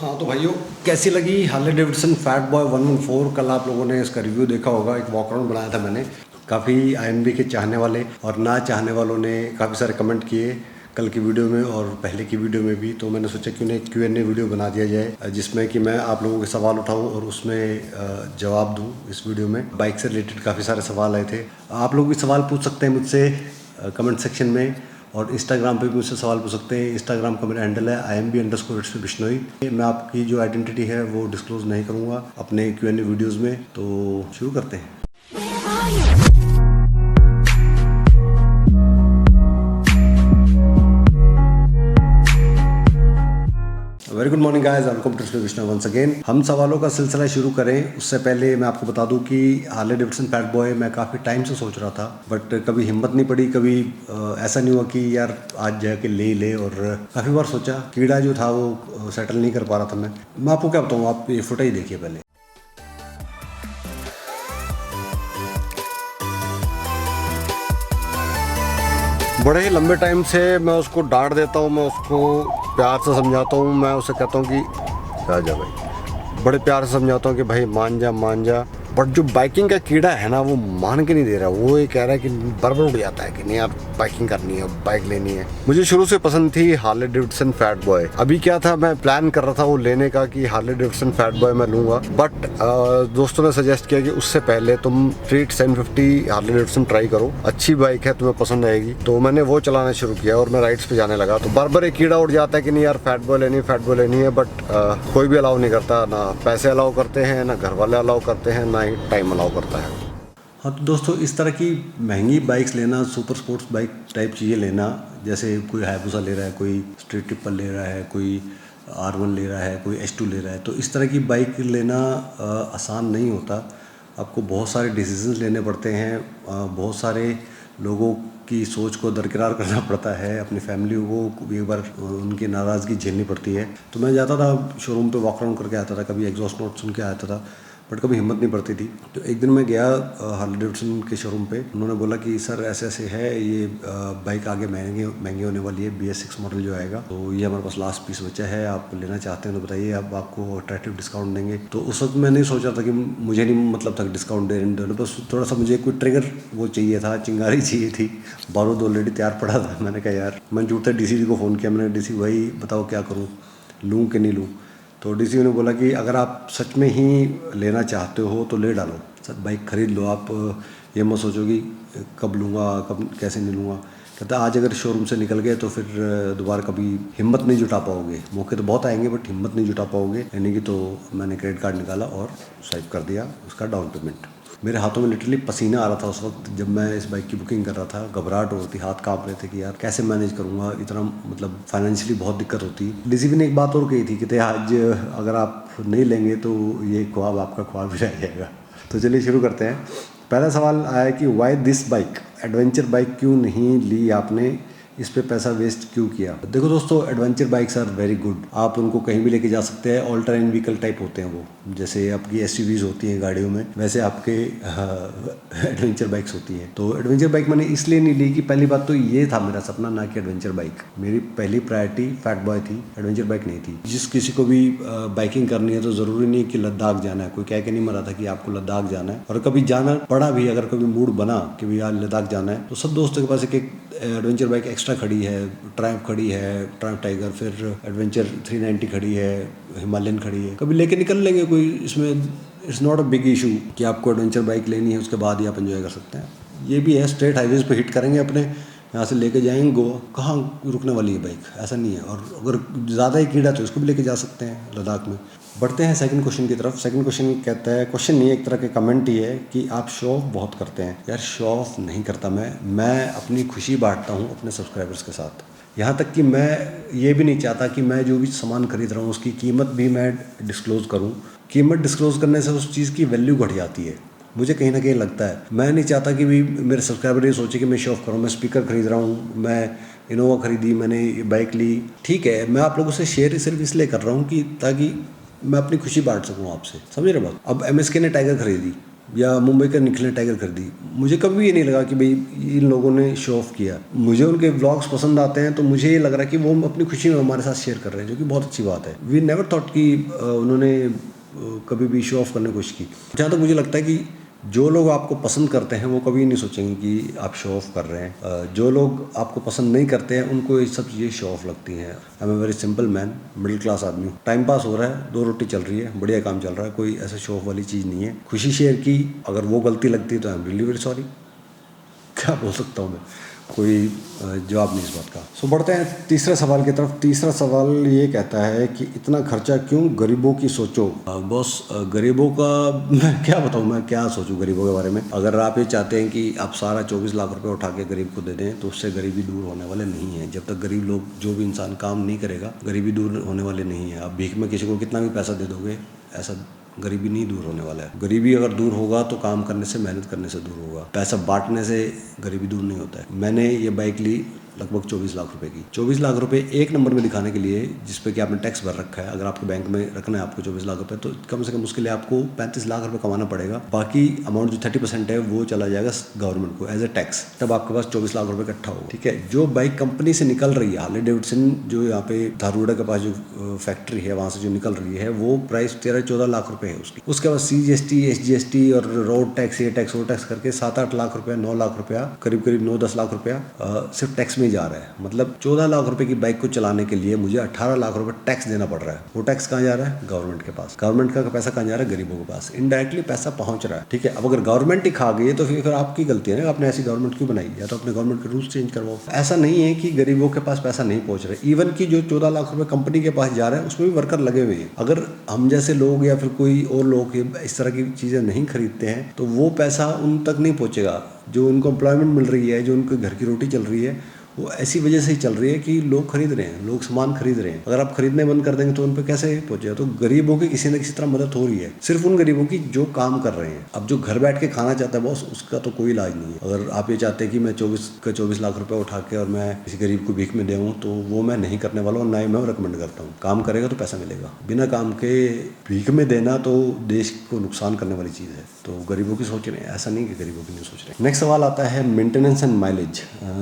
हाँ तो भाइयों, कैसी लगी हार्ले डेविडसन फैट बॉय 114। कल आप लोगों ने इसका रिव्यू देखा होगा, एक वॉक अराउंड बनाया था मैंने। काफ़ी आईएनबी के चाहने वाले और ना चाहने वालों ने काफ़ी सारे कमेंट किए कल की वीडियो में और पहले की वीडियो में भी। तो मैंने सोचा क्यों ना Q&A वीडियो बना दिया जाए जिसमें कि मैं आप लोगों के सवाल उठाऊं और उसमें जवाब दूं। इस वीडियो में बाइक से रिलेटेड काफ़ी सारे सवाल आए थे। आप लोग भी सवाल पूछ सकते हैं मुझसे कमेंट सेक्शन में, और इंस्टाग्राम पे भी मुझसे सवाल पूछ सकते हैं। इंस्टाग्राम का मेरा हैंडल है IMB_बिश्नोई। मैं आपकी जो आइडेंटिटी है वो डिस्क्लोज नहीं करूँगा अपने Q&A वीडियोज़ में। तो शुरू करते हैं। Very good morning guys, welcome to Vishnu once again. हम सवालों का सिलसिला शुरू करें उससे पहले मैं आपको बता दूं कि हार्ले डेविडसन फैट बॉय मैं काफ़ी टाइम से सोच रहा था, बट कभी हिम्मत नहीं पड़ी। कभी ऐसा नहीं हुआ कि यार आज जाके ले और काफ़ी बार सोचा, कीड़ा जो था वो सेटल नहीं कर पा रहा था। मैं आपको क्या बताऊँ, आप ये फुटेज देखिए पहले। बड़े ही लंबे टाइम से मैं उसको डांट देता हूँ, मैं उसको प्यार से समझाता हूँ। मैं उसे कहता हूँ कि आ जा भाई, बड़े प्यार से समझाता हूँ कि भाई मान जा। बट जो बाइकिंग का कीड़ा है ना, वो मान के नहीं दे रहा। वो ये कह रहा है कि बरबर उड़ जाता है कि नहीं यार बाइकिंग करनी है, बाइक लेनी है। मुझे शुरू से पसंद थी हार्ले डेविडसन फैट बॉय। अभी क्या था, मैं प्लान कर रहा था वो लेने का कि हार्ले डेविडसन फैट बॉय मैं लूँगा, बट दोस्तों ने सजेस्ट किया कि उससे पहले तुम ट्रीट 750 हार्ले डेविडसन ट्राई करो, अच्छी बाइक है, तुम्हें पसंद आएगी। तो मैंने वो चलाना शुरू किया और मैं राइड्स पे जाने लगा। तो बार एक कीड़ा उड़ जाता है कि नहीं यार फैट बॉय लेनी है, बट कोई भी अलाउ नहीं करता। ना पैसे अलाउ करते हैं, ना घर वाले अलाउ करते हैं, ना ही टाइम अलाउ करता है। हाँ तो दोस्तों, इस तरह की महंगी बाइक्स लेना, सुपर स्पोर्ट्स बाइक टाइप चीज़ें लेना, जैसे कोई हायाबुसा ले रहा है, कोई स्ट्रीट ट्रिपल ले रहा है, कोई R1 ले रहा है, कोई H2 ले रहा है, तो इस तरह की बाइक लेना आसान नहीं होता। आपको बहुत सारे डिसीजंस लेने पड़ते हैं, बहुत सारे लोगों की सोच को दरकिरार करना पड़ता है, अपनी फैमिली को भी एक बार उनकी नाराज़गी झेलनी पड़ती है। तो मैं जाता था शोरूम पे, वॉक अराउंड करके आता था, कभी एग्जॉस्ट नोट सुन के आता था, बट कभी हिम्मत नहीं पड़ती थी। तो एक दिन मैं गया हार्ले डेविडसन के शोरूम पे। उन्होंने बोला कि सर ऐसे है, ये बाइक आगे महंगी होने वाली है, BS6 मॉडल जो आएगा, तो ये हमारे पास लास्ट पीस बचा है, आप लेना चाहते हैं तो बताइए, अब आपको अट्रैक्टिव डिस्काउंट देंगे। तो उस वक्त मैं नहीं सोचा था कि मुझे नहीं मतलब था डिस्काउंट देने, बस थोड़ा सा मुझे कोई ट्रिगर वो चाहिए था, चिंगारी चाहिए थी। बारूद ऑलरेडी तैयार पड़ा था। मैंने कहा यार, मैं जुड़ता DCG को फ़ोन किया, मैंने DC भाई बताओ क्या करूँ, लूँ कि नहीं लूँ। तो DC ने बोला कि अगर आप सच में ही लेना चाहते हो तो ले डालो, सर बाइक ख़रीद लो। आप ये मत सोचो कि कब लूँगा, कब कैसे नहीं लूँगा। कहता आज अगर शोरूम से निकल गए तो फिर दोबारा कभी हिम्मत नहीं जुटा पाओगे। मौके तो बहुत आएंगे बट हिम्मत नहीं जुटा पाओगे, यानी कि। तो मैंने क्रेडिट कार्ड निकाला और स्वाइप कर दिया उसका डाउन पेमेंट। मेरे हाथों में लिटरली पसीना आ रहा था उस वक्त जब मैं इस बाइक की बुकिंग कर रहा था। घबराहट हो रही थी, हाथ कांप रहे थे कि यार कैसे मैनेज करूँगा, इतना मतलब फाइनेंशियली बहुत दिक्कत होती। DCP ने एक बात और कही थी कि आज अगर आप नहीं लेंगे तो ये ख्वाब आपका ख्वाब ही रह जाएगा। तो चलिए शुरू करते हैं। पहला सवाल आया कि why this bike, adventure bike क्यों नहीं ली आपने, इस पे पैसा वेस्ट क्यों किया। देखो दोस्तों, adventure bikes are very good, आप उनको कहीं भी लेके जा सकते हैं। ऑल टेरेन व्हीकल टाइप होते हैं वो, जैसे आपकी SUVs होती हैं गाड़ियों में, वैसे आपके एडवेंचर बाइक्स होती हैं। तो एडवेंचर बाइक मैंने इसलिए नहीं ली कि पहली बात तो ये था मेरा सपना, ना कि एडवेंचर बाइक। मेरी पहली प्रायोरिटी फैट बॉय थी, एडवेंचर बाइक नहीं थी। जिस किसी को भी बाइकिंग करनी है तो ज़रूरी नहीं कि लद्दाख जाना है। कोई कह के नहीं मरा था कि आपको लद्दाख जाना है, और कभी जाना पड़ा भी, अगर कभी मूड बना कि भैया लद्दाख जाना है, तो सब दोस्तों के पास एक एडवेंचर बाइक एक्स्ट्रा खड़ी है। ट्रायम्फ खड़ी है, ट्रायम्फ टाइगर, फिर एडवेंचर 390 खड़ी है, हिमालयन खड़ी है, कभी लेके निकल लेंगे। कोई इसमें it's not a big issue कि आपको एडवेंचर बाइक लेनी है उसके बाद ही आप एंजॉय कर सकते हैं। ये भी है, स्ट्रेट हाईवेज पे हिट करेंगे अपने, यहाँ से लेके जाएंगे गोवा, कहाँ रुकने वाली है बाइक, ऐसा नहीं है। और अगर ज़्यादा ही कीड़ा तो इसको भी लेके जा सकते हैं लद्दाख में। बढ़ते हैं सेकंड क्वेश्चन की तरफ। सेकंड क्वेश्चन कहता है, क्वेश्चन नहीं एक तरह के कमेंट ही है कि आप शो ऑफ बहुत करते हैं। यार शो ऑफ नहीं करता मैं अपनी खुशी बांटता हूँ अपने सब्सक्राइबर्स के साथ। यहाँ तक कि मैं ये भी नहीं चाहता कि मैं जो भी सामान खरीद रहा हूँ उसकी कीमत भी मैं डिस्क्लोज़ करूँ। कीमत डिस्क्लोज़ करने से उस चीज़ की वैल्यू घट जाती है, मुझे कहीं ना कहीं लगता है। मैं नहीं चाहता कि भी मेरे सब्सक्राइबर ये सोचे कि मैं शो ऑफ करूँ। मैं स्पीकर खरीद रहा हूँ, मैं इनोवा खरीदी, मैंने बाइक ली, ठीक है। मैं आप लोगों से शेयर सिर्फ इसलिए कर रहा हूँ कि ताकि मैं अपनी खुशी बांट सकूँ आपसे, समझ रहे बात। अब MSK ने टाइगर खरीदी, या मुंबई का निखिल टाइगर खरीदी, मुझे कभी ये नहीं लगा कि भाई इन लोगों ने शो ऑफ किया। मुझे उनके व्लॉग्स पसंद आते हैं तो मुझे ये लग रहा है कि वो अपनी खुशी में हमारे साथ शेयर कर रहे हैं, जो कि बहुत अच्छी बात है। वी नेवर थॉट कि उन्होंने कभी भी शो ऑफ करने की कोशिश की। जहाँ तक मुझे लगता है कि जो लोग आपको पसंद करते हैं वो कभी नहीं सोचेंगे कि आप शो ऑफ कर रहे हैं। जो लोग आपको पसंद नहीं करते हैं उनको ये सब चीज़ें शो ऑफ लगती हैं। I am a very simple man, middle class आदमी हूँ, टाइम पास हो रहा है, 2 रोटी चल रही है, बढ़िया काम चल रहा है, कोई ऐसा शो ऑफ वाली चीज़ नहीं है। खुशी शेयर की, अगर वो गलती लगती है तो I am really very sorry. क्या बोल सकता हूँ मैं, कोई जवाब नहीं इस बात का। सो बढ़ते हैं तीसरे सवाल की तरफ। तीसरा सवाल ये कहता है कि इतना खर्चा क्यों, गरीबों की सोचो। बॉस, गरीबों का मैं क्या बताऊँ, मैं क्या सोचूं गरीबों के बारे में। अगर आप ये चाहते हैं कि आप सारा 24 लाख रुपए उठा के गरीब को दे दें तो उससे गरीबी दूर होने वाले नहीं है। जब तक गरीब लोग, जो भी इंसान काम नहीं करेगा, गरीबी दूर होने वाले नहीं है। आप भीख में किसी को कितना भी पैसा दे दोगे, ऐसा गरीबी नहीं दूर होने वाला है। गरीबी अगर दूर होगा तो काम करने से, मेहनत करने से दूर होगा। पैसा बांटने से गरीबी दूर नहीं होता है। मैंने ये बाइक ली लगभग 24 लाख रुपए की। 24 लाख रुपए एक नंबर में दिखाने के लिए, जिस पे कि आपने टैक्स भर रखा है, अगर आपके बैंक में रखना है आपको 24 लाख रुपए, तो कम से कम उसके लिए आपको 35 लाख रुपए कमाना पड़ेगा। बाकी अमाउंट जो 30% है वो चला जाएगा गवर्नमेंट को एज ए टैक्स। तब आपके पास 24 लाख रुपए इकट्ठा होगा। ठीक है, जो बाइक कंपनी से निकल रही है, हार्ले डेविडसन जो यहाँ पे धारूड़ा के पास जो फैक्ट्री है वहाँ से जो निकल रही है, वो प्राइस 13-14 लाख रुपए है उसकी। उसके बाद CGST, SGST और रोड टैक्स, ये टैक्स वो टैक्स करके 7-8 लाख रुपया, 9 लाख रुपया, करीब 9-10 लाख रुपया सिर्फ टैक्स में ही जा रहा है। मतलब 14 लाख रुपए की बाइक को चलाने के लिए मुझे 18 लाख रुपए टैक्स देना पड़ रहा है। वो टैक्स कहाँ जा रहा है? गवर्नमेंट के पास। गवर्नमेंट का पैसा कहाँ जा रहा है? गरीबों के पास। इनडायरेक्टली पैसा पहुंच रहा है। ठीक है, अब अगर गवर्नमेंट ही खा गई है तो फिर आपकी गलती है ना, आपने ऐसी गवर्नमेंट क्यों बनाई? या तो अपने गवर्नमेंट के रूल्स चेंज करवाओ। ऐसा नहीं है कि गरीबों के पास पैसा नहीं पहुंच रहा है। इवन की जो 14 लाख रुपए कंपनी के पास जा रहा है उसमें भी वर्कर लगे हुए हैं। अगर हम जैसे लोग या फिर कोई और लोग इस तरह की चीज़ें नहीं खरीदते हैं तो वो पैसा उन तक नहीं पहुँचेगा। जो उनको एम्प्लॉयमेंट मिल रही है, जो उनके घर की रोटी चल रही है, वो ऐसी वजह से ही चल रही है कि लोग खरीद रहे हैं, लोग सामान खरीद रहे हैं। अगर आप खरीदने बंद कर देंगे तो उन पे कैसे पहुंचेगा? तो गरीबों की किसी न किसी तरह मदद हो रही है, सिर्फ उन गरीबों की जो काम कर रहे हैं। अब जो घर बैठ के खाना चाहता है बॉस, उसका तो कोई इलाज नहीं है। अगर आप ये चाहते हैं कि मैं 24 लाख रुपए उठा के और मैं किसी गरीब को भीख में दूँ, तो वो मैं नहीं करने वाला हूँ, ना ही मैं रिकमेंड करता हूँ। काम करेगा तो पैसा मिलेगा, बिना काम के भीख में देना तो देश को नुकसान करने वाली चीज़ है। तो गरीबों की सोच रहे हैं, ऐसा नहीं कि गरीबों की नहीं सोच रहे। नेक्स्ट सवाल आता है मेंटेनेंस एंड माइलेज।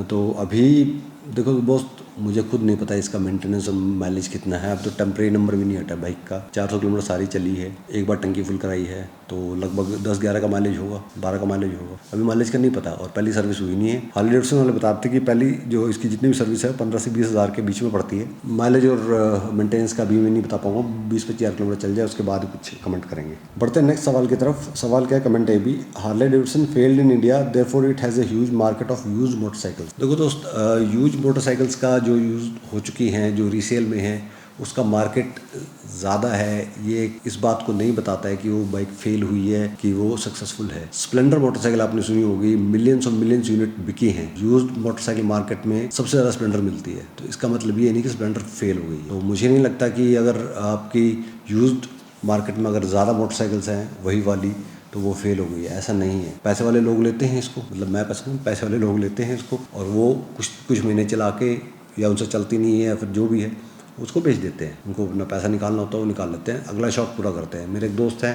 तो अभी देखो दोस्त, मुझे खुद नहीं पता इसका मेंटेनेंस और माइलेज कितना है। अब तो टेम्परेरी नंबर भी नहीं हटा बाइक का। 400 किलोमीटर सारी चली है, एक बार टंकी फुल कराई है, तो लगभग 10-11 का माइलेज होगा, 12 का माइलेज होगा। अभी माइलेज का नहीं पता, और पहली सर्विस हुई नहीं है। हार्ले डेविडसन वाले बताते कि पहली जो इसकी जितनी भी सर्विस है 15 से 20 हज़ार के बीच में पड़ती है। माइलेज और मेंटेनेंस का भी मैं नहीं बता पाऊंगा। 20-25 किलोमीटर चल जाए उसके बाद कुछ कमेंट करेंगे। बढ़ते हैं नेक्स्ट सवाल की तरफ। सवाल क्या कमेंट है भी, Harley Davidson failed in India, therefore it has a huge market of used motorcycles. देखो दोस्त, यूज्ड मोटरसाइकिल्स का जो यूज हो चुकी हैं, जो रीसेल में है, उसका मार्केट ज़्यादा है। ये इस बात को नहीं बताता है कि वो बाइक फेल हुई है कि वो सक्सेसफुल है। स्प्लेंडर मोटरसाइकिल आपने सुनी होगी, मिलियंस और मिलियंस यूनिट बिकी हैं। यूज्ड मोटरसाइकिल मार्केट में सबसे ज़्यादा स्प्लेंडर मिलती है, तो इसका मतलब ये नहीं कि स्प्लेंडर फेल हो गई। तो मुझे नहीं लगता कि अगर आपकी यूज्ड मार्केट में अगर ज़्यादा मोटरसाइकिल्स हैं वही वाली, तो वो फेल हो गई है, ऐसा नहीं है। पैसे वाले लोग लेते हैं इसको, मतलब मैं पैसे वाले लोग लेते हैं इसको, और वो कुछ महीने चला के, या उनसे चलती नहीं है या फिर जो भी है, उसको बेच देते हैं। उनको अपना पैसा निकालना होता है वो निकाल लेते हैं, अगला शौक पूरा करते हैं। मेरे एक दोस्त हैं,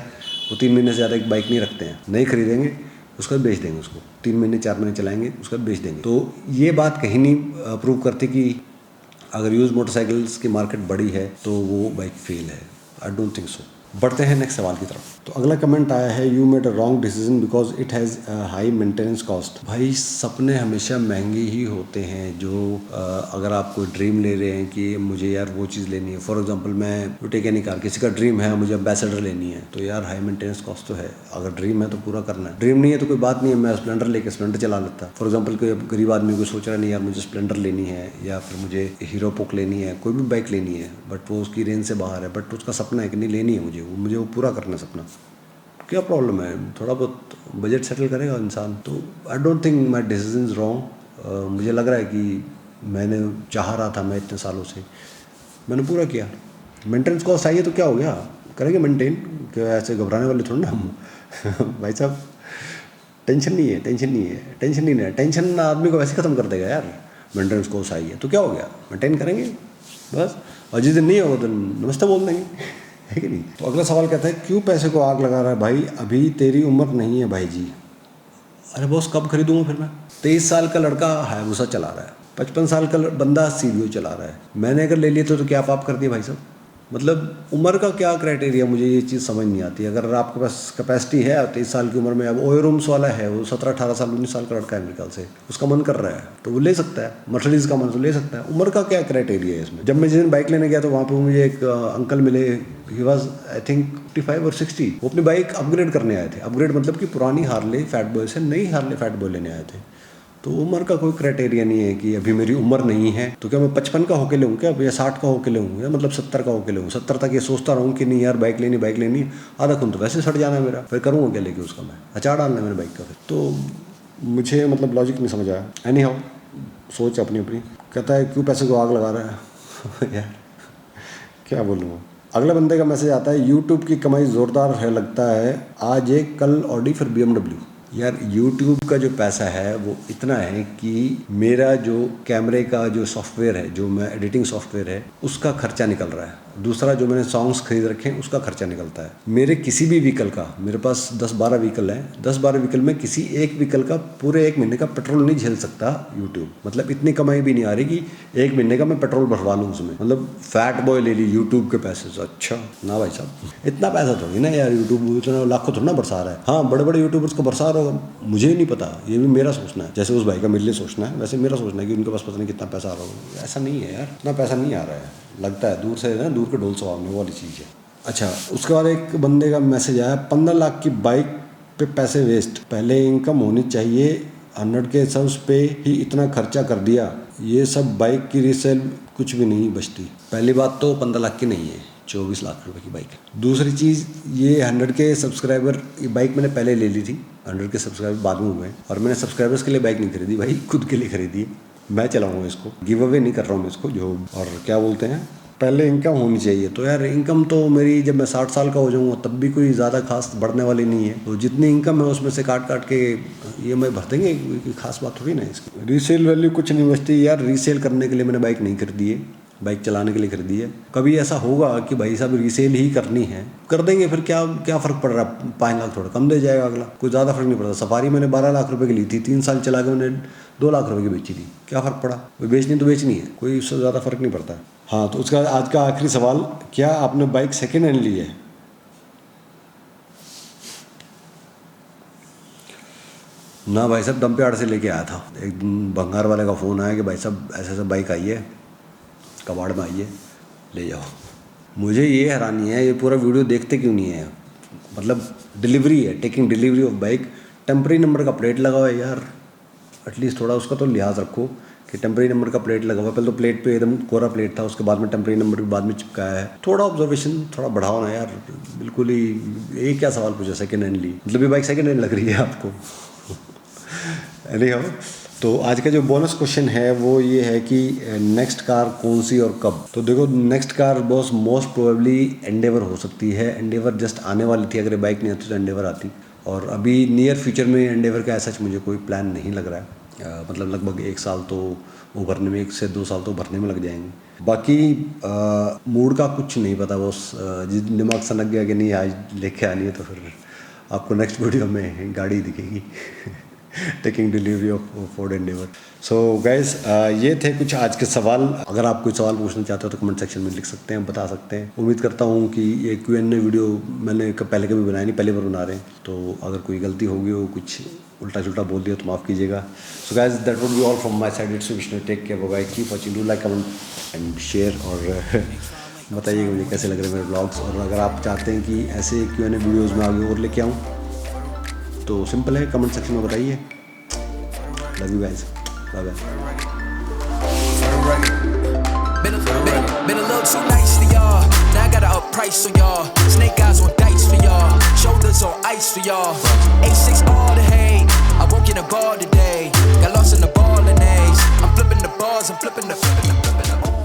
वो 3 महीने से ज़्यादा एक बाइक नहीं रखते हैं, नहीं खरीदेंगे, उसका बेच देंगे। उसको 3 महीने 4 महीने चलाएंगे, उसका बेच देंगे। तो ये बात कहीं नहीं प्रूव करती कि अगर यूज मोटरसाइकिल्स की मार्केट बड़ी है तो वो बाइक फेल है। I don't think so. बढ़ते हैं नेक्स्ट सवाल की तरफ। तो अगला कमेंट आया है, you made a wrong decision because it has high maintenance cost. भाई, सपने हमेशा महंगे ही होते हैं। जो अगर आप कोई ड्रीम ले रहे हैं कि मुझे यार वो चीज़ लेनी है, फॉर एग्जांपल मैं यूटेकन कार, किसी का ड्रीम है मुझे एम्बेसडर लेनी है, तो यार हाई मेंटेनेंस कॉस्ट तो है। अगर ड्रीम है तो पूरा करना है, ड्रीम नहीं है तो कोई बात नहीं है, मैं स्प्लेंडर लेके स्प्लेंडर चला लेता। फॉर एग्जाम्पल कोई गरीब आदमी को सोच रहा नहीं यार मुझे स्प्लेंडर लेनी है या फिर मुझे हीरो पोक लेनी है, कोई भी बाइक लेनी है, बट वो उसकी रेंज से बाहर है, बट उसका सपना है कि नहीं लेनी है मुझे वो पूरा करना सपना। क्या प्रॉब्लम है? थोड़ा बहुत बजट सेटल करेगा इंसान। तो I don't think my decision is wrong. मुझे लग रहा है कि मैंने चाह रहा था, मैं इतने सालों से मैंने पूरा किया। मेंटेनेंस कॉस्ट आई है तो क्या हो गया, करेंगे मेंटेन, क्या ऐसे घबराने वाले थोड़ा ना हम भाई साहब। टेंशन नहीं है। टेंशन आदमी को वैसे ख़त्म कर देगा यार। मेंटेनेंस कॉस्ट आई है तो क्या हो गया, मेंटेन करेंगे बस, और जिस दिन नहीं होगा तो नमस्ते बोल देंगे। है कि नहीं। तो अगला सवाल कहता है क्यों पैसे को आग लगा रहा है भाई, अभी तेरी उम्र नहीं है भाई जी। अरे बॉस कब खरीदूंगा फिर मैं। 23 साल का लड़का हायाबुसा चला रहा है, 55 साल का बंदा सीवीओ चला रहा है, मैंने अगर ले लिया तो क्या पाप कर दिया भाई साहब। मतलब उम्र का क्या क्राइटेरिया, मुझे ये चीज़ समझ नहीं आती। अगर आपके पास कैपेसिटी है 23 साल की उम्र में, अब ओयो रूम्स वाला है, वो 17-18 साल 19 साल का लड़का है मेरे ख्याल से, उसका मन कर रहा है तो वो ले सकता है, मर्सिडीज़ का मन तो ले सकता है। उम्र का क्या क्राइटेरिया है इसमें। जब मैं जिस दिन बाइक लेने गया तो वहाँ पर मुझे एक अंकल मिले, ही वॉज आई थिंक 55 और 60। वो अपनी बाइक अपग्रेड करने आए थे। अपग्रेड मतलब कि पुरानी हार्ले फैट बॉय से नई हार्ले फैट बॉय लेने आए थे। तो उम्र का कोई क्राइटेरिया नहीं है कि अभी मेरी उम्र नहीं है तो क्या मैं 55 का होके लूँ क्या, या 60 का होके लूँ, या मतलब 70 का होके लूँ। 70 तक ये सोचता रहूँ कि नहीं यार बाइक लेनी, आधा खून तो वैसे सड़ जाना है मेरा, फिर करूँगा क्या लेके उसका, मैं अचार डालना है मेरे बाइक का। फिर तो मुझे मतलब लॉजिक नहीं समझ आया। एनी हाउ सोच अपनी अपनी। कहता है क्यों पैसे को आग लगा रहा है यार क्या बोलूँ। अगले बंदे का मैसेज आता है यूट्यूब की कमाई ज़ोरदार है लगता है, आज एक कल ऑडी फिर BMW। यार YouTube का जो पैसा है वो इतना है कि मेरा जो कैमरे का जो सॉफ्टवेयर है, जो मैं एडिटिंग सॉफ्टवेयर है, उसका खर्चा निकल रहा है। दूसरा जो मैंने सॉन्ग्स खरीद रखे हैं उसका खर्चा निकलता है। मेरे किसी भी व्हीकल का, मेरे पास 10-12 व्हीकल हैं, 10-12 व्हीकल में किसी एक व्हीकल का पूरे 1 महीने का पेट्रोल नहीं झेल सकता यूट्यूब। मतलब इतनी कमाई भी नहीं आ रही कि 1 महीने का मैं पेट्रोल भरवा लूँ उसमें। मतलब फैट बॉय ले ली यूट्यूब के पैसे से। अच्छा ना भाई साहब, इतना पैसा थोड़ी ना यार, यूट्यूब इतना लाखों थोड़ा ना बरसा रहा है। हाँ बड़े बड़े यूट्यूबर्स को बरसा रहा होगा, मुझे नहीं पता, ये भी मेरा सोचना है। जैसे उस भाई का मेरे लिए सोचना है, वैसे मेरा सोचना है कि उनके पास पता नहीं कितना पैसा आ रहा होगा। ऐसा नहीं है यार, इतना पैसा नहीं आ रहा है, लगता है दूर से ना, दूर के ढोल सुहावने वाली चीज़ है। अच्छा उसके बाद एक बंदे का मैसेज आया, 15 लाख की बाइक पे पैसे वेस्ट, पहले इनकम होनी चाहिए, 100 के सब्स पे ही इतना खर्चा कर दिया, ये सब बाइक की रीसेल कुछ भी नहीं बचती। पहली बात तो 15 लाख की नहीं है, 24 लाख रुपए की बाइक है। दूसरी चीज़ ये 100 के सब्सक्राइबर, ये बाइक मैंने पहले ले ली थी, 100 के सब्सक्राइबर बाद में हुए, और मैंने सब्सक्राइबर्स के लिए बाइक नहीं खरीदी भाई, खुद के लिए खरीदी है। मैं चलाऊँगा इसको, गिव अवे नहीं कर रहा हूँ मैं इसको। जो और क्या बोलते हैं, पहले इनकम होनी चाहिए। तो यार इनकम तो मेरी जब मैं 60 साल का हो जाऊँगा तब भी कोई ज़्यादा खास बढ़ने वाली नहीं है। तो जितनी इनकम है उसमें से काट के EMI भर देंगे, कोई खास बात थोड़ी ना है इसकी। रीसेल वैल्यू कुछ नहीं बचती यार, रीसेल करने के लिए मैंने बाइक नहीं खरीदी है, बाइक चलाने के लिए खरीदी है। कभी ऐसा होगा कि भाई साहब रीसेल ही करनी है, कर देंगे, फिर क्या फ़र्क पड़ रहा है, 5 लाख थोड़ा कम दे जाएगा अगला, कोई ज़्यादा फर्क नहीं पड़ता। सफारी मैंने 12 लाख रुपए की ली थी, 3 साल चला के मैंने 2 लाख रुपए की बेची थी, क्या फ़र्क पड़ा, कोई बेचनी तो बेचनी है, कोई उससे ज़्यादा फ़र्क नहीं पड़ता। हाँ तो उसका आज का आखिरी सवाल, क्या आपने बाइक सेकेंड हैंड ली है। ना भाई साहब, डंप यार्ड से लेके आया था। एक दिन भंगार वाले का फ़ोन आया कि भाई साहब ऐसे ऐसे बाइक आई है, कबाड़ में आई है, ले जाओ। मुझे ये हैरानी है, ये पूरा वीडियो देखते क्यों नहीं है। मतलब डिलीवरी है, taking delivery of bike, temporary number का प्लेट लगा हुआ है यार, एटलीस्ट थोड़ा उसका तो लिहाज रखो कि टेम्पररी नंबर का प्लेट लगा हुआ है। पहले तो प्लेट पे एकदम कोरा प्लेट था, उसके बाद में टेम्पररी नंबर भी बाद में चिपकाया है। थोड़ा ऑब्जर्वेशन थोड़ा बढ़ाओ ना यार, बिल्कुल ही। ये क्या सवाल पूछा सेकेंड हैंड ली, मतलब ये बाइक सेकेंड हैंड लग रही है आपको। एनीहाउ, तो आज का जो बोनस क्वेश्चन है वो ये है कि नेक्स्ट कार कौन सी और कब। तो देखो next car boss most probably Endeavour हो सकती है। एंडेवर जस्ट आने वाली थी, अगर बाइक नहीं आती तो एंडेवर आती, और अभी नियर फ्यूचर में एंडेवर का ऐसा मुझे कोई प्लान नहीं लग रहा है। मतलब लगभग 1 साल तो उभरने में, 1 से 2 साल तो उभरने में लग जाएंगे। बाकी मूड का कुछ नहीं पता बॉस, जिस दिमाग से लग गया कि नहीं आज लेके आनी है तो फिर आपको नेक्स्ट वीडियो में गाड़ी दिखेगी taking delivery of Ford Endeavour. So guys ये थे कुछ आज के सवाल। अगर आप कोई सवाल पूछना चाहते हो तो कमेंट सेक्शन में लिख सकते हैं, बता सकते हैं। उम्मीद करता हूँ कि ये Q&A वीडियो मैंने पहले कभी बनाया नहीं, पहली बार बना रहे हैं, तो अगर कोई गलती होगी हो, कुछ उल्टा जुल्टा बोल दिया तो माफ़ कीजिएगा। So guys that would be all from my side. It's Vishnu, take care, bye, keep watching, do like, comment and share, और बताइएगा मुझे कैसे लग रहे हैं मेरे ब्लॉग्स। और अगर आप चाहते हैं कि ऐसे Q&A वीडियोज़ में आगे और लेके आऊँ तो सिंपल है, कमेंट सेक्शन में बताइए। Love you guys. Bye bye. Been a little too nice for y'all. Now I gotta up price for y'all. Snake eyes on dice for y'all. Shoulders on ice for y'all. A6 all the hate. I woke in a bar today. Got lost in the ball and A's. I'm flipping the bars. I'm flipping the.